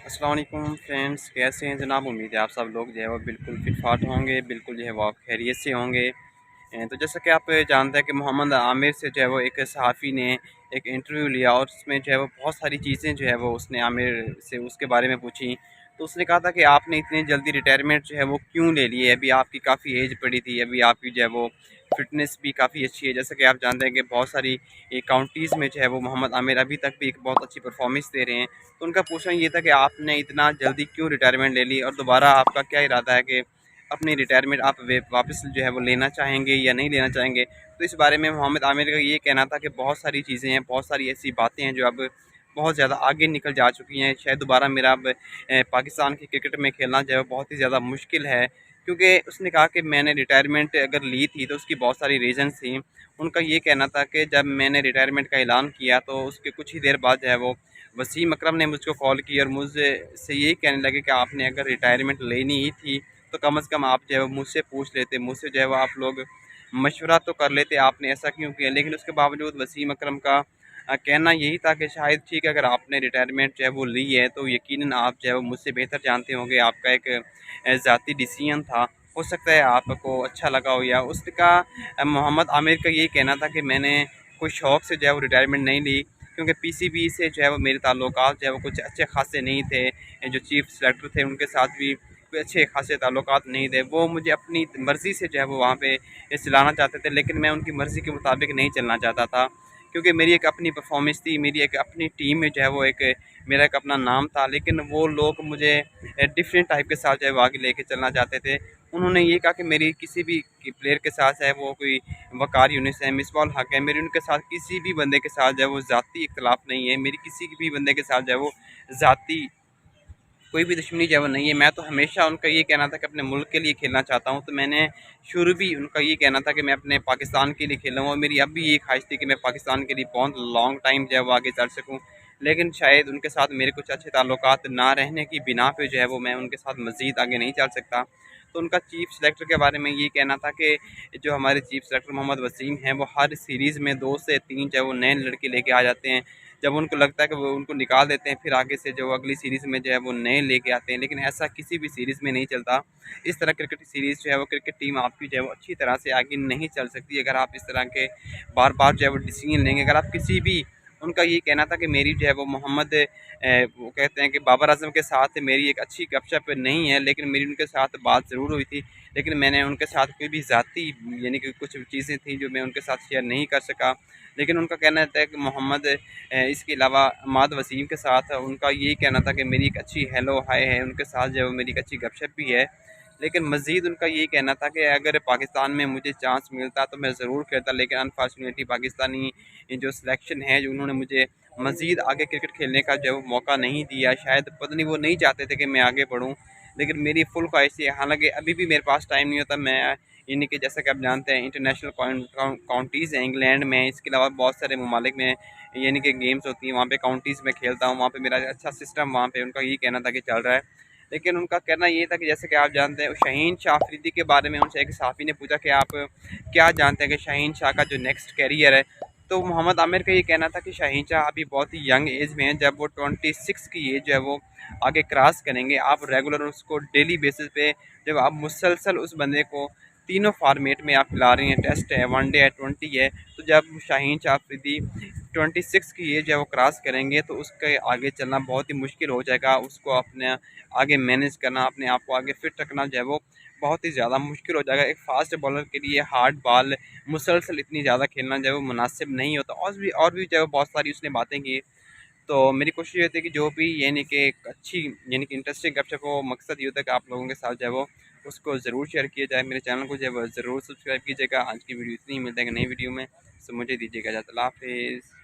अस्सलाम वालेकुम फ्रेंड्स, कैसे हैं जनाब। उम्मीद है आप सब लोग जो है वो बिल्कुल फिट फाट होंगे, बिल्कुल जो है वो आप खैरियत से होंगे। तो जैसा कि आप जानते हैं कि मोहम्मद आमिर से जो है वो एक सहाफ़ी ने एक इंटरव्यू लिया और उसमें जो है वो बहुत सारी चीज़ें जो है वो उसने आमिर से उसके बारे में पूछी। तो उसने कहा था कि आपने इतनी जल्दी रिटायरमेंट जो है वो क्यों ले ली है, अभी आपकी काफ़ी एज पड़ी थी, अभी आपकी जो है वो फ़िटनेस भी काफ़ी अच्छी है। जैसा कि आप जानते हैं कि बहुत सारी काउंटीज़ में जो है वो मोहम्मद आमिर अभी तक भी एक बहुत अच्छी परफॉर्मेंस दे रहे हैं। तो उनका पूछना ये था कि आपने इतना जल्दी क्यों रिटायरमेंट ले ली और दोबारा आपका क्या इरादा है कि अपनी रिटायरमेंट आप वापस जो है वो लेना चाहेंगे या नहीं लेना चाहेंगे। तो इस बारे में मोहम्मद आमिर का ये कहना था कि बहुत सारी चीज़ें हैं, बहुत सारी ऐसी बातें हैं जो अब बहुत ज़्यादा आगे निकल जा चुकी हैं। शायद दोबारा मेरा अब पाकिस्तान की क्रिकेट में खेलना जो है बहुत ही ज़्यादा मुश्किल है, क्योंकि उसने कहा कि मैंने रिटायरमेंट अगर ली थी तो उसकी बहुत सारी रीज़न्स थी। उनका ये कहना था कि जब मैंने रिटायरमेंट का ऐलान किया तो उसके कुछ ही देर बाद जो है वो वसीम अकरम ने मुझको कॉल की और मुझसे से यही कहने लगे कि आपने अगर रिटायरमेंट लेनी ही थी तो कम से कम आप जो है वो मुझसे पूछ लेते, मुझसे जो है वो आप लोग मशवरा तो कर लेते, आपने ऐसा क्यों किया। लेकिन उसके बावजूद वसीम अकरम का कहना यही था कि शायद ठीक है, अगर आपने रिटायरमेंट जो है वो ली है तो यकीनन आप जो है वो मुझसे बेहतर जानते होंगे, आपका एक ज़ाती डिसीजन था, हो सकता है आपको अच्छा लगा हो। या उसका मोहम्मद आमिर का यही कहना था कि मैंने कोई शौक़ से जो है वो रिटायरमेंट नहीं ली, क्योंकि पीसीबी से जो है वो मेरे ताल्लुकात जो है वो कुछ अच्छे खासे नहीं थे। जो चीफ सेलेक्टर थे उनके साथ भी कोई अच्छे खासे ताल्लुकात नहीं थे। वो मुझे अपनी मर्ज़ी से जो है वो वहाँ पे चलाना चाहते थे, लेकिन मैं उनकी मर्ज़ी के मुताबिक नहीं चलना चाहता था, क्योंकि मेरी एक अपनी परफॉर्मेंस थी, मेरी एक अपनी टीम में जो है वो एक मेरा एक अपना नाम था। लेकिन वो लोग मुझे डिफरेंट टाइप के साथ जो है वो आगे लेके चलना चाहते थे। उन्होंने ये कहा कि मेरी किसी भी प्लेयर के साथ है वो कोई वकार यूनिस है, मिसबाह हक है, मेरी उनके साथ किसी भी बंदे के साथ जो है वो ज़ाती इख्तलाफ नहीं है, मेरी किसी भी बंदे के साथ जो है वो ज़ाती कोई भी दुश्मनी जो है वो नहीं है। मैं तो हमेशा उनका ये कहना था कि अपने मुल्क के लिए खेलना चाहता हूँ। तो मैंने शुरू भी उनका ये कहना था कि मैं अपने पाकिस्तान के लिए खेल रहा हूँ और मेरी अब भी ये ख्वाहिश थी कि मैं पाकिस्तान के लिए बहुत लॉन्ग टाइम जो है वो आगे चल सकूँ। लेकिन शायद उनके साथ मेरे कुछ अच्छे ताल्लुकात ना रहने की बिना पे जो है वो मैं उनके साथ मज़ीद आगे नहीं चल सकता। तो उनका चीफ सेलेक्टर के बारे में ये कहना था कि जो हमारे चीफ सेलेक्टर मोहम्मद वसीम हैं वो हर सीरीज़ में 2 से 3 जो है वो नए लड़के लेके आ जाते हैं। जब उनको लगता है कि वो उनको निकाल देते हैं, फिर आगे से जो अगली सीरीज़ में जो है वो नए लेके आते हैं। लेकिन ऐसा किसी भी सीरीज़ में नहीं चलता। इस तरह क्रिकेट सीरीज़ जो है वो क्रिकेट टीम आपकी जो है वो अच्छी तरह से आगे नहीं चल सकती अगर आप इस तरह के बार-बार जो है वो डिसीजन लेंगे। अगर आप किसी भी उनका ये कहना था कि मेरी जो है वो वो कहते हैं कि बाबर आज़म के साथ मेरी एक अच्छी गपशप नहीं है, लेकिन मेरी उनके साथ बात ज़रूर हुई थी। लेकिन मैंने उनके साथ कोई भी ज़ाती यानी कि कुछ चीज़ें थी जो मैं उनके साथ शेयर नहीं कर सका। लेकिन उनका कहना था कि इसके अलावा अहमद वसीम के साथ उनका यही कहना था कि मेरी एक अच्छी हेलो हाय है, उनके साथ जो है मेरी एक अच्छी गपशप भी है। लेकिन मज़ीद उनका यही कहना था कि अगर पाकिस्तान में मुझे चांस मिलता तो मैं ज़रूर खेलता, लेकिन अनफॉर्चुनेटली पाकिस्तानी जो सिलेक्शन है जो उन्होंने मुझे मज़ीद आगे क्रिकेट खेलने का जो है वो मौका नहीं दिया। शायद पता नहीं वो नहीं चाहते थे कि मैं आगे बढ़ूँ, लेकिन मेरी फुल ख्वाहिश थी। हालाँकि अभी भी मेरे पास टाइम नहीं होता। मैं यानी कि जैसा कि आप जानते हैं इंटरनेशनल काउंटीज़ हैं इंग्लैंड में, इसके अलावा बहुत सारे ममालिक में यानी कि गेम्स होती हैं, वहाँ पे काउंटीज़ में खेलता हूँ, वहाँ पे मेरा अच्छा सिस्टम वहाँ पे उनका यही कहना था कि चल रहा है। लेकिन उनका कहना ये था कि जैसे कि आप जानते हैं शाहीन शाह अफरीदी के बारे में उनसे एक सहाफ़ी ने पूछा कि आप क्या जानते हैं कि शाहीन शाह का जो नेक्स्ट कैरियर है। तो मोहम्मद आमिर का ये कहना था कि शाहीन शाह अभी बहुत ही यंग एज में है, जब वो 26 की एज जो है वो आगे क्रॉस करेंगे, आप रेगुलर उसको डेली बेसिस पे जब आप मुसलसल उस बंदे को तीनों फॉर्मेट में आप खिला रही हैं, टेस्ट है, वनडे है, 20 है, तो जब शाहीन शाह अफरीदी 26 की एज है वो क्रॉस करेंगे तो उसके आगे चलना बहुत ही मुश्किल हो जाएगा। उसको अपने आगे मैनेज करना, अपने आप को आगे फिट रखना जो है वो बहुत ही ज़्यादा मुश्किल हो जाएगा। एक फास्ट बॉलर के लिए हार्ड बॉल मुसलसल इतनी ज़्यादा खेलना जो है वो मुनासिब नहीं होता। और भी जो है बहुत सारी उसने बातें की। तो मेरी कोशिश ये थी कि जो भी यानी कि एक अच्छी यानी कि इंटरेस्टिंग गपशप हो, मकसद ये होता है कि आप लोगों के साथ जो है वो उसको ज़रूर शेयर किया जाए। मेरे चैनल को जो है वो ज़रूर सब्सक्राइब कीजिएगा। आज की वीडियो इतनी ही, मिलते हैं नई वीडियो में। सो मुझे दीजिएगा इजाज़त। अल्लाह हाफ़िज़।